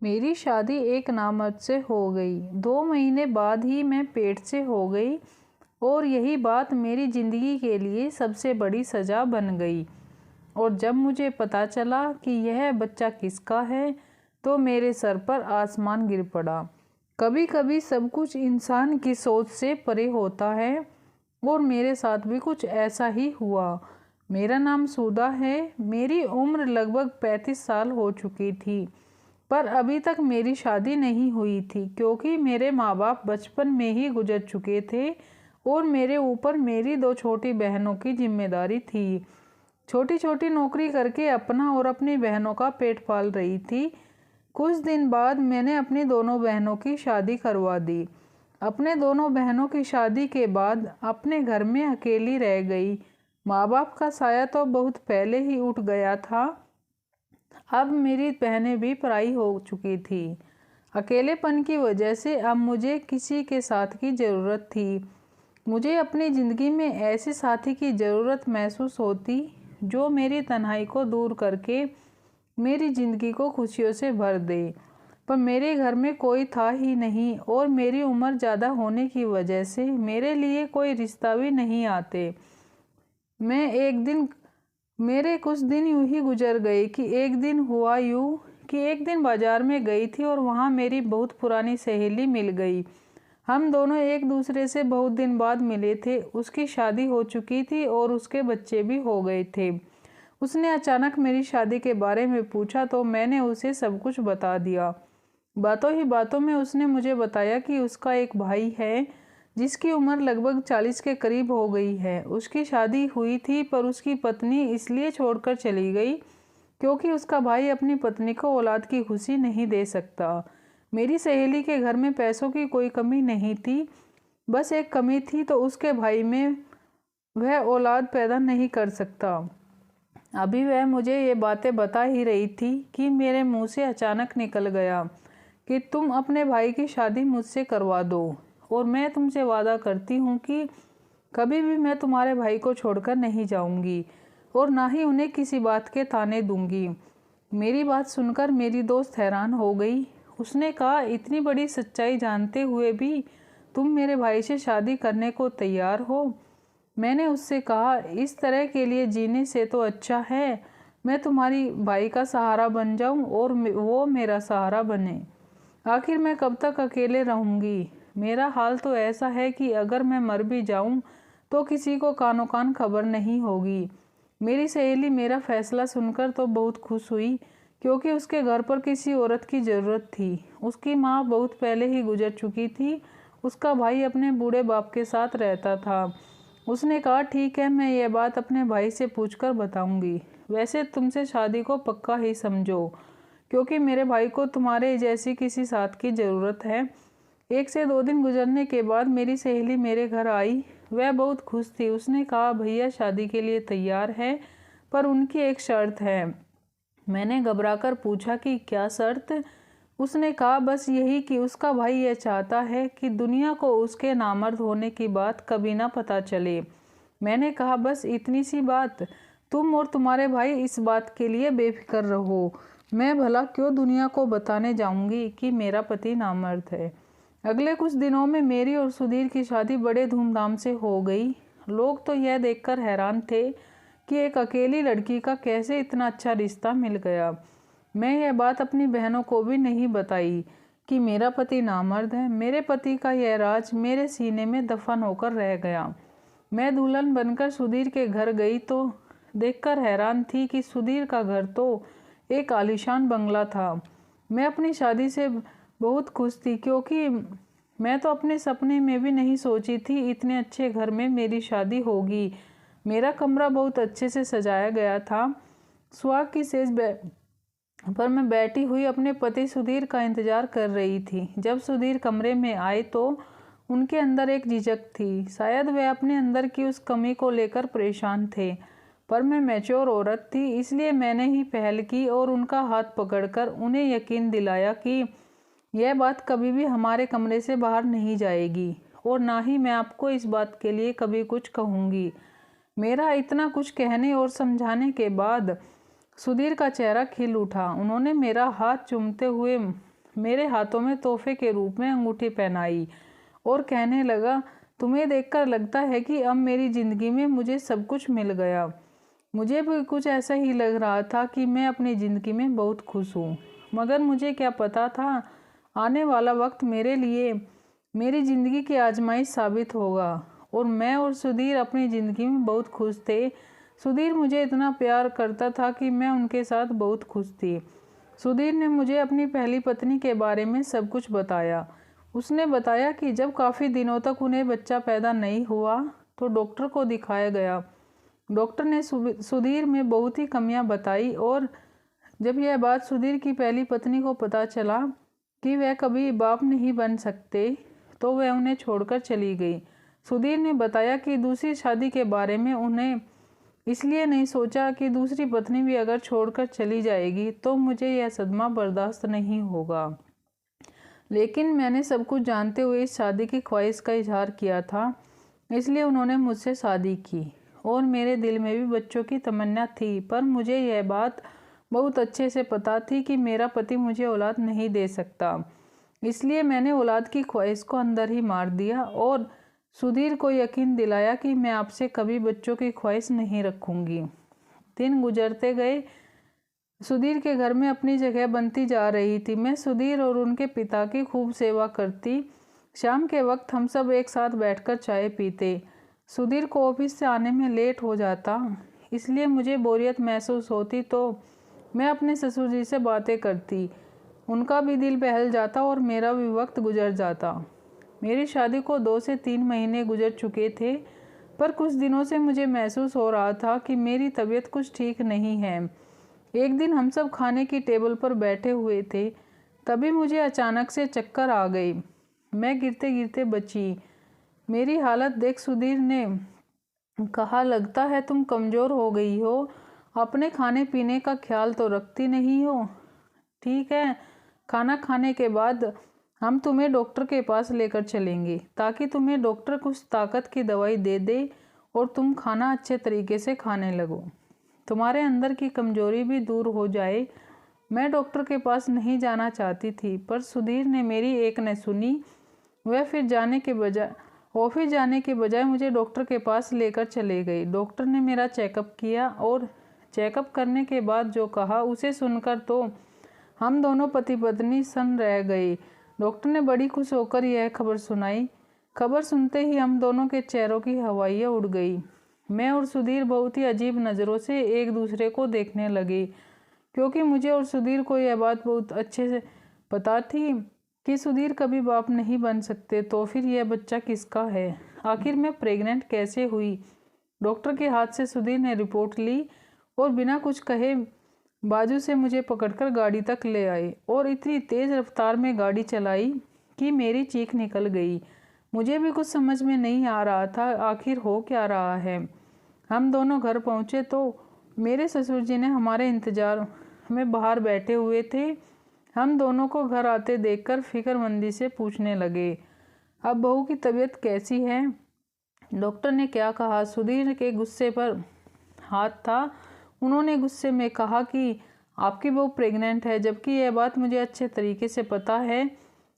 मेरी शादी एक नामर्द से हो गई। 2 महीने बाद ही मैं पेट से हो गई और यही बात मेरी ज़िंदगी के लिए सबसे बड़ी सज़ा बन गई। और जब मुझे पता चला कि यह बच्चा किसका है तो मेरे सर पर आसमान गिर पड़ा। कभी कभी सब कुछ इंसान की सोच से परे होता है और मेरे साथ भी कुछ ऐसा ही हुआ। मेरा नाम सुधा है। मेरी उम्र लगभग 35 साल हो चुकी थी, पर अभी तक मेरी शादी नहीं हुई थी क्योंकि मेरे माँ बाप बचपन में ही गुजर चुके थे और मेरे ऊपर मेरी 2 छोटी बहनों की जिम्मेदारी थी। छोटी छोटी नौकरी करके अपना और अपनी बहनों का पेट पाल रही थी। कुछ दिन बाद मैंने अपनी दोनों बहनों की शादी करवा दी। अपने दोनों बहनों की शादी के बाद अपने घर में अकेली रह गई। माँ बाप का साया तो बहुत पहले ही उठ गया था। अब मेरी बहनें भी पराई हो चुकी थी। अकेलेपन की वजह से अब मुझे किसी के साथ की ज़रूरत थी। मुझे अपनी ज़िंदगी में ऐसे साथी की ज़रूरत महसूस होती जो मेरी तन्हाई को दूर करके मेरी ज़िंदगी को खुशियों से भर दे। पर मेरे घर में कोई था ही नहीं और मेरी उम्र ज़्यादा होने की वजह से मेरे लिए कोई रिश्ता भी नहीं आते। मेरे कुछ दिन यूं ही गुजर गए कि एक दिन हुआ यूं कि एक दिन बाज़ार में गई थी और वहाँ मेरी बहुत पुरानी सहेली मिल गई। हम दोनों एक दूसरे से बहुत दिन बाद मिले थे। उसकी शादी हो चुकी थी और उसके बच्चे भी हो गए थे। उसने अचानक मेरी शादी के बारे में पूछा तो मैंने उसे सब कुछ बता दिया। बातों ही बातों में उसने मुझे बताया कि उसका एक भाई है जिसकी उम्र लगभग 40 के करीब हो गई है। उसकी शादी हुई थी पर उसकी पत्नी इसलिए छोड़कर चली गई क्योंकि उसका भाई अपनी पत्नी को औलाद की खुशी नहीं दे सकता। मेरी सहेली के घर में पैसों की कोई कमी नहीं थी, बस एक कमी थी तो उसके भाई में वह औलाद पैदा नहीं कर सकता। अभी वह मुझे ये बातें बता ही रही थी कि मेरे मुंह से अचानक निकल गया कि तुम अपने भाई की शादी मुझसे करवा दो और मैं तुमसे वादा करती हूँ कि कभी भी मैं तुम्हारे भाई को छोड़कर नहीं जाऊँगी और ना ही उन्हें किसी बात के ताने दूंगी। मेरी बात सुनकर मेरी दोस्त हैरान हो गई। उसने कहा, इतनी बड़ी सच्चाई जानते हुए भी तुम मेरे भाई से शादी करने को तैयार हो? मैंने उससे कहा, इस तरह के लिए जीने से तो अच्छा है मैं तुम्हारी भाई का सहारा बन जाऊं और वो मेरा सहारा बने। आखिर मैं कब तक अकेले रहूंगी? मेरा हाल तो ऐसा है कि अगर मैं मर भी जाऊं तो किसी को कानो कान खबर नहीं होगी। मेरी सहेली मेरा फैसला सुनकर तो बहुत खुश हुई क्योंकि उसके घर पर किसी औरत की ज़रूरत थी। उसकी माँ बहुत पहले ही गुजर चुकी थी। उसका भाई अपने बूढ़े बाप के साथ रहता था। उसने कहा, ठीक है, मैं ये बात अपने भाई से पूछकर बताऊंगी। वैसे तुमसे शादी को पक्का ही समझो क्योंकि मेरे भाई को तुम्हारे जैसी किसी साथ की ज़रूरत है। 1 से 2 दिन गुजरने के बाद मेरी सहेली मेरे घर आई। वह बहुत खुश थी। उसने कहा, भैया शादी के लिए तैयार है पर उनकी एक शर्त है। मैंने घबराकर पूछा कि क्या शर्त? उसने कहा, बस यही कि उसका भाई यह चाहता है कि दुनिया को उसके नामर्द होने की बात कभी ना पता चले। मैंने कहा, बस इतनी सी बात? तुम और तुम्हारे भाई इस बात के लिए बेफिक्र रहो। मैं भला क्यों दुनिया को बताने जाऊंगी कि मेरा पति नामर्द है। अगले कुछ दिनों में मेरी और सुधीर की शादी बड़े धूमधाम से हो गई। लोग तो यह देखकर हैरान थे कि एक अकेली लड़की का कैसे इतना अच्छा रिश्ता मिल गया। मैं यह बात अपनी बहनों को भी नहीं बताई कि मेरा पति नामर्द है। मेरे पति का यह राज मेरे सीने में दफन होकर रह गया। मैं दुल्हन बनकर सुधीर के घर गई तो देखकर हैरान थी कि सुधीर का घर तो एक आलीशान बंगला था। मैं अपनी शादी से बहुत खुश थी क्योंकि मैं तो अपने सपने में भी नहीं सोची थी इतने अच्छे घर में मेरी शादी होगी। मेरा कमरा बहुत अच्छे से सजाया गया था। सुहाग की सेज पर मैं बैठी हुई अपने पति सुधीर का इंतजार कर रही थी। जब सुधीर कमरे में आए तो उनके अंदर एक झिझक थी। शायद वे अपने अंदर की उस कमी को लेकर परेशान थे, पर मैं मैच्योर औरत थी इसलिए मैंने ही पहल की और उनका हाथ पकड़कर उन्हें यकीन दिलाया कि यह बात कभी भी हमारे कमरे से बाहर नहीं जाएगी और ना ही मैं आपको इस बात के लिए कभी कुछ कहूँगी। मेरा इतना कुछ कहने और समझाने के बाद सुधीर का चेहरा खिल उठा। उन्होंने मेरा हाथ चूमते हुए मेरे हाथों में तोहफे के रूप में अंगूठी पहनाई और कहने लगा, तुम्हें देखकर लगता है कि अब मेरी ज़िंदगी में मुझे सब कुछ मिल गया। मुझे भी कुछ ऐसा ही लग रहा था कि मैं अपनी ज़िंदगी में बहुत खुश हूँ, मगर मुझे क्या पता था आने वाला वक्त मेरे लिए मेरी ज़िंदगी की आजमाइश साबित होगा। और मैं और सुधीर अपनी ज़िंदगी में बहुत खुश थे। सुधीर मुझे इतना प्यार करता था कि मैं उनके साथ बहुत खुश थी। सुधीर ने मुझे अपनी पहली पत्नी के बारे में सब कुछ बताया। उसने बताया कि जब काफ़ी दिनों तक उन्हें बच्चा पैदा नहीं हुआ तो डॉक्टर को दिखाया गया। डॉक्टर ने सुधीर में बहुत ही कमियां बताई और जब यह बात सुधीर की पहली पत्नी को पता चला कि वह कभी बाप नहीं बन सकते तो वह उन्हें छोड़कर चली गई। सुधीर ने बताया कि दूसरी शादी के बारे में उन्हें इसलिए नहीं सोचा कि दूसरी पत्नी भी अगर छोड़कर चली जाएगी तो मुझे यह सदमा बर्दाश्त नहीं होगा। लेकिन मैंने सब कुछ जानते हुए इस शादी की ख्वाहिश का इजहार किया था, इसलिए उन्होंने मुझसे शादी की और मेरे दिल में भी बच्चों की तमन्ना थी। पर मुझे यह बात बहुत अच्छे से पता थी कि मेरा पति मुझे औलाद नहीं दे सकता, इसलिए मैंने औलाद की ख्वाहिश को अंदर ही मार दिया और सुधीर को यकीन दिलाया कि मैं आपसे कभी बच्चों की ख्वाहिश नहीं रखूंगी। दिन गुजरते गए। सुधीर के घर में अपनी जगह बनती जा रही थी। मैं सुधीर और उनके पिता की खूब सेवा करती। शाम के वक्त हम सब एक साथ बैठकर चाय पीते। सुधीर को ऑफिस से आने में लेट हो जाता, इसलिए मुझे बोरियत महसूस होती तो मैं अपने ससुर जी से बातें करती। उनका भी दिल बहल जाता और मेरा भी वक्त गुजर जाता। मेरी शादी को 2 से 3 महीने गुजर चुके थे, पर कुछ दिनों से मुझे महसूस हो रहा था कि मेरी तबीयत कुछ ठीक नहीं है। एक दिन हम सब खाने की टेबल पर बैठे हुए थे, तभी मुझे अचानक से चक्कर आ गई। मैं गिरते गिरते बची। मेरी हालत देख सुधीर ने कहा, लगता है तुम कमज़ोर हो गई हो, अपने खाने पीने का ख्याल तो रखती नहीं हो। ठीक है, खाना खाने के बाद हम तुम्हें डॉक्टर के पास लेकर चलेंगे ताकि तुम्हें डॉक्टर कुछ ताकत की दवाई दे दे और तुम खाना अच्छे तरीके से खाने लगो, तुम्हारे अंदर की कमजोरी भी दूर हो जाए। मैं डॉक्टर के पास नहीं जाना चाहती थी, पर सुधीर ने मेरी एक न सुनी। वह फिर ऑफिस जाने के बजाय मुझे डॉक्टर के पास लेकर चले गई। डॉक्टर ने मेरा चेकअप किया और चेकअप करने के बाद जो कहा उसे सुनकर तो हम दोनों पति पत्नी सन रह गए। डॉक्टर ने बड़ी खुश होकर यह खबर सुनाई। खबर सुनते ही हम दोनों के चेहरों की हवाइयाँ उड़ गई। मैं और सुधीर बहुत ही अजीब नज़रों से एक दूसरे को देखने लगे, क्योंकि मुझे और सुधीर को यह बात बहुत अच्छे से पता थी कि सुधीर कभी बाप नहीं बन सकते। तो फिर यह बच्चा किसका है? आखिर मैं प्रेग्नेंट कैसे हुई? डॉक्टर के हाथ से सुधीर ने रिपोर्ट ली और बिना कुछ कहे बाजू से मुझे पकड़कर गाड़ी तक ले आए और इतनी तेज़ रफ्तार में गाड़ी चलाई कि मेरी चीख निकल गई। मुझे भी कुछ समझ में नहीं आ रहा था आखिर हो क्या रहा है। हम दोनों घर पहुँचे तो मेरे ससुर जी ने हमारे इंतज़ार में बाहर बैठे हुए थे। हम दोनों को घर आते देखकर फिक्रमंदी से पूछने लगे, अब बहू की तबीयत कैसी है? डॉक्टर ने क्या कहा? सुधीर के गुस्से पर हाथ था। उन्होंने गुस्से में कहा कि आपकी बहू प्रेग्नेंट है, जबकि यह बात मुझे अच्छे तरीके से पता है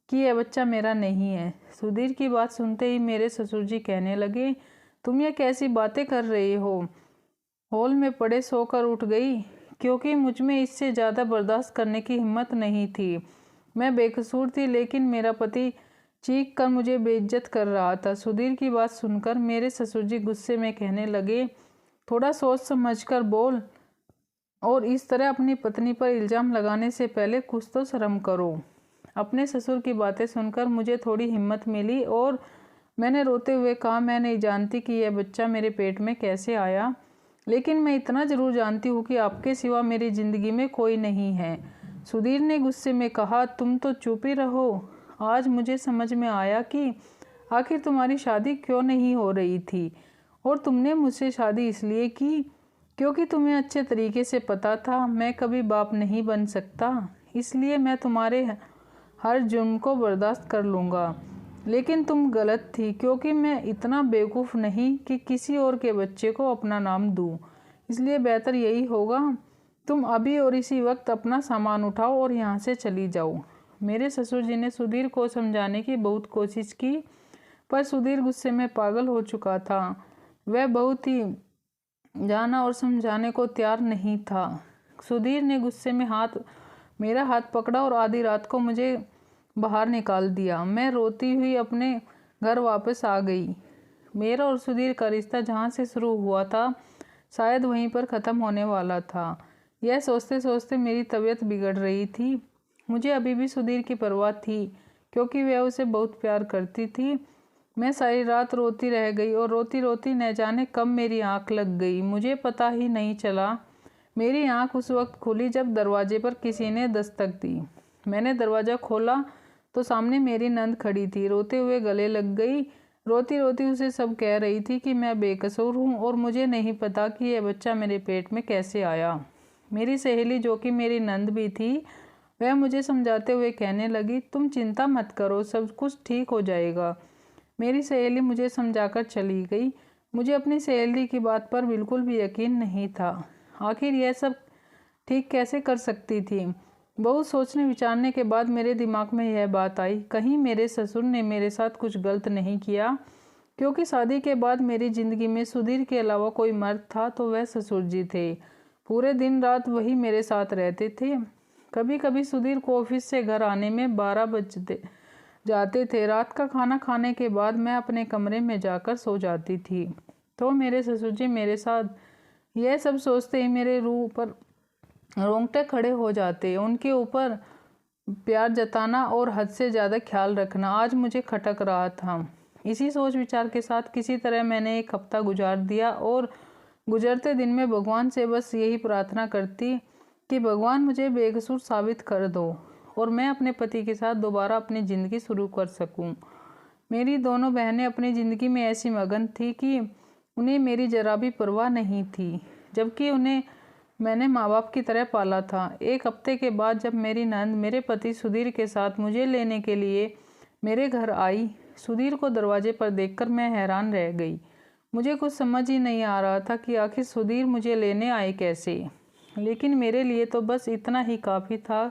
कि यह बच्चा मेरा नहीं है। सुधीर की बात सुनते ही मेरे ससुर जी कहने लगे, तुम ये कैसी बातें कर रही हो? हॉल में पड़े सोकर उठ गई, क्योंकि मुझ में इससे ज़्यादा बर्दाश्त करने की हिम्मत नहीं थी। मैं बेकसूर थी, लेकिन मेरा पति चीख कर मुझे बेइज्जत कर रहा था। सुधीर की बात सुनकर मेरे ससुर जी गुस्से में कहने लगे, थोड़ा सोच समझ कर बोल, और इस तरह अपनी पत्नी पर इल्ज़ाम लगाने से पहले कुछ तो शर्म करो। अपने ससुर की बातें सुनकर मुझे थोड़ी हिम्मत मिली और मैंने रोते हुए कहा, मैं नहीं जानती कि यह बच्चा मेरे पेट में कैसे आया, लेकिन मैं इतना ज़रूर जानती हूँ कि आपके सिवा मेरी ज़िंदगी में कोई नहीं है। सुधीर ने गुस्से में कहा, तुम तो चुप ही रहो। आज मुझे समझ में आया कि आखिर तुम्हारी शादी क्यों नहीं हो रही थी, और तुमने मुझसे शादी इसलिए की क्योंकि तुम्हें अच्छे तरीके से पता था मैं कभी बाप नहीं बन सकता, इसलिए मैं तुम्हारे हर जुर्म को बर्दाश्त कर लूँगा। लेकिन तुम गलत थी, क्योंकि मैं इतना बेवकूफ़ नहीं कि किसी और के बच्चे को अपना नाम दूँ। इसलिए बेहतर यही होगा तुम अभी और इसी वक्त अपना सामान उठाओ और यहाँ से चली जाओ। मेरे ससुर जी ने सुधीर को समझाने की बहुत कोशिश की, पर सुधीर गुस्से में पागल हो चुका था। वह बहुत ही जाना और समझाने को तैयार नहीं था। सुधीर ने गुस्से में मेरा हाथ पकड़ा और आधी रात को मुझे बाहर निकाल दिया। मैं रोती हुई अपने घर वापस आ गई। मेरा और सुधीर का रिश्ता जहाँ से शुरू हुआ था शायद वहीं पर ख़त्म होने वाला था। यह सोचते सोचते मेरी तबीयत बिगड़ रही थी। मुझे अभी भी सुधीर की परवाह थी, क्योंकि वह उसे बहुत प्यार करती थी। मैं सारी रात रोती रह गई और रोती रोती न जाने कब मेरी आंख लग गई। मुझे पता ही नहीं चला। मेरी आंख उस वक्त खुली जब दरवाजे पर किसी ने दस्तक दी। मैंने दरवाज़ा खोला तो सामने मेरी नंद खड़ी थी। रोते हुए गले लग गई। रोती रोती उसे सब कह रही थी कि मैं बेकसूर हूँ और मुझे नहीं पता कि यह बच्चा मेरे पेट में कैसे आया। मेरी सहेली, जो कि मेरी नंद भी थी, वह मुझे समझाते हुए कहने लगी, तुम चिंता मत करो, सब कुछ ठीक हो जाएगा। मेरी सहेली मुझे समझाकर चली गई। मुझे अपनी सहेली की बात पर बिल्कुल भी यकीन नहीं था। आखिर यह सब ठीक कैसे कर सकती थी। बहुत सोचने विचारने के बाद मेरे दिमाग में यह बात आई, कहीं मेरे ससुर ने मेरे साथ कुछ गलत नहीं किया, क्योंकि शादी के बाद मेरी ज़िंदगी में सुधीर के अलावा कोई मर्द था तो वह ससुर जी थे। पूरे दिन रात वही मेरे साथ रहते थे। कभी कभी सुधीर को ऑफिस से घर आने में 12 बज जाते थे। रात का खाना खाने के बाद मैं अपने कमरे में जाकर सो जाती थी तो मेरे ससुर जी मेरे साथ। यह सब सोचते ही मेरे रूह पर रोंगटे खड़े हो जाते। उनके ऊपर प्यार जताना और हद से ज़्यादा ख्याल रखना आज मुझे खटक रहा था। इसी सोच विचार के साथ किसी तरह मैंने एक हफ्ता गुजार दिया और गुजरते दिन में भगवान से बस यही प्रार्थना करती कि भगवान मुझे बेकसूर साबित कर दो और मैं अपने पति के साथ दोबारा अपनी ज़िंदगी शुरू कर सकूं। मेरी दोनों बहनें अपनी ज़िंदगी में ऐसी मगन थी कि उन्हें मेरी जरा भी परवाह नहीं थी, जबकि उन्हें मैंने माँ बाप की तरह पाला था। एक हफ्ते के बाद जब मेरी नंद मेरे पति सुधीर के साथ मुझे लेने के लिए मेरे घर आई, सुधीर को दरवाजे पर देखकर मैं हैरान रह गई। मुझे कुछ समझ ही नहीं आ रहा था कि आखिर सुधीर मुझे लेने आए कैसे। लेकिन मेरे लिए तो बस इतना ही काफ़ी था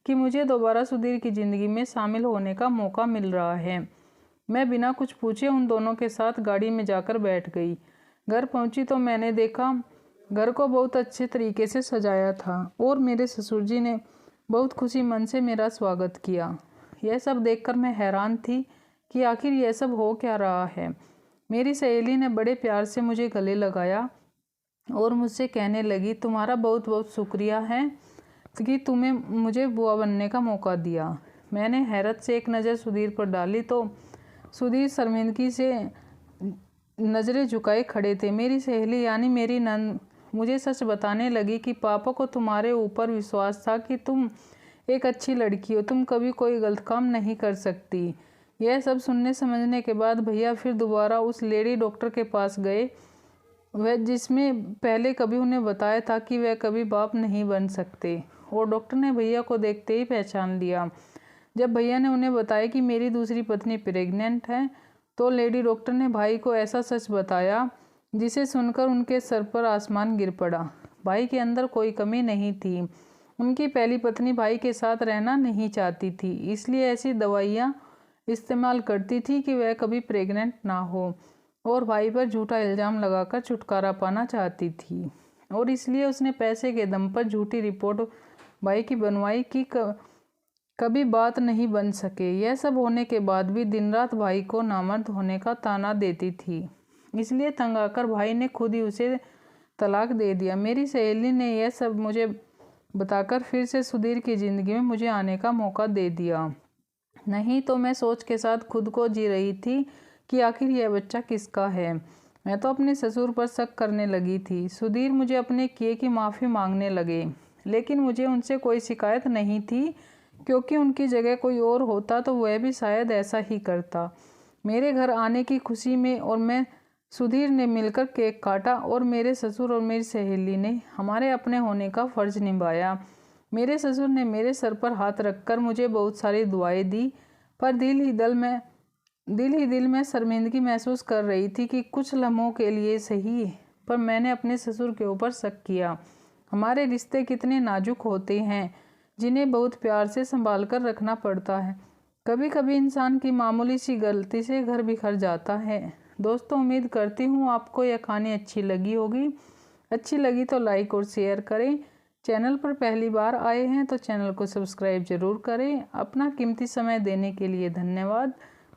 कि मुझे दोबारा सुधीर की ज़िंदगी में शामिल होने का मौका मिल रहा है। मैं बिना कुछ पूछे उन दोनों के साथ गाड़ी में जाकर बैठ गई। घर पहुंची तो मैंने देखा घर को बहुत अच्छे तरीके से सजाया था और मेरे ससुर जी ने बहुत खुशी मन से मेरा स्वागत किया। यह सब देखकर मैं हैरान थी कि आखिर यह सब हो क्या रहा है। मेरी सहेली ने बड़े प्यार से मुझे गले लगाया और मुझसे कहने लगी, तुम्हारा बहुत बहुत शुक्रिया है कि तुम्हें मुझे बुआ बनने का मौका दिया। मैंने हैरत से एक नज़र सुधीर पर डाली तो सुधीर शर्मिंदगी से नज़रें झुकाए खड़े थे। मेरी सहेली यानी मेरी नंद मुझे सच बताने लगी कि पापा को तुम्हारे ऊपर विश्वास था कि तुम एक अच्छी लड़की हो, तुम कभी कोई गलत काम नहीं कर सकती। यह सब सुनने समझने के बाद भैया फिर दोबारा उस लेडी डॉक्टर के पास गए, वह जिसमें पहले कभी उन्हें बताया था कि वह कभी बाप नहीं बन सकते, और डॉक्टर ने भैया को देखते ही पहचान लिया। जब भैया ने उन्हें बताया कि मेरी दूसरी पत्नी प्रेग्नेंट है तो लेडी डॉक्टर ने भाई को ऐसा सच बताया जिसे सुनकर उनके सर पर आसमान गिर पड़ा। भाई के अंदर कोई कमी नहीं थी। उनकी पहली पत्नी भाई के साथ रहना नहीं चाहती थी, इसलिए ऐसी दवाइयाँ इस्तेमाल करती थी कि वह कभी प्रेग्नेंट ना हो, और भाई पर झूठा इल्ज़ाम लगाकर छुटकारा पाना चाहती थी, और इसलिए उसने पैसे के दम पर झूठी रिपोर्ट भाई की बनवाई कि कभी बात नहीं बन सके। यह सब होने के बाद भी दिन रात भाई को नामर्द होने का ताना देती थी, इसलिए तंग आकर भाई ने खुद ही उसे तलाक दे दिया। मेरी सहेली ने यह सब मुझे बताकर फिर से सुधीर की ज़िंदगी में मुझे आने का मौका दे दिया। नहीं तो मैं सोच के साथ खुद को जी रही थी कि आखिर यह बच्चा किसका है। मैं तो अपने ससुर पर शक करने लगी थी। सुधीर मुझे अपने किए की माफ़ी मांगने लगे, लेकिन मुझे उनसे कोई शिकायत नहीं थी, क्योंकि उनकी जगह कोई और होता तो वह भी शायद ऐसा ही करता। मेरे घर आने की खुशी में और मैं सुधीर ने मिलकर केक काटा और मेरे ससुर और मेरी सहेली ने हमारे अपने होने का फ़र्ज निभाया। मेरे ससुर ने मेरे सर पर हाथ रखकर मुझे बहुत सारी दुआएं दी, पर दिल ही दिल में शर्मिंदगी महसूस कर रही थी कि कुछ लम्हों के लिए सही, पर मैंने अपने ससुर के ऊपर शक किया। हमारे रिश्ते कितने नाजुक होते हैं, जिन्हें बहुत प्यार से संभाल कर रखना पड़ता है। कभी कभी इंसान की मामूली सी गलती से घर बिखर जाता है। दोस्तों, उम्मीद करती हूँ आपको यह कहानी अच्छी लगी होगी। अच्छी लगी तो लाइक और शेयर करें। चैनल पर पहली बार आए हैं तो चैनल को सब्सक्राइब जरूर करें। अपना कीमती समय देने के लिए धन्यवाद।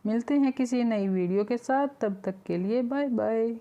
मिलते हैं किसी नई वीडियो के साथ, तब तक के लिए बाय बाय।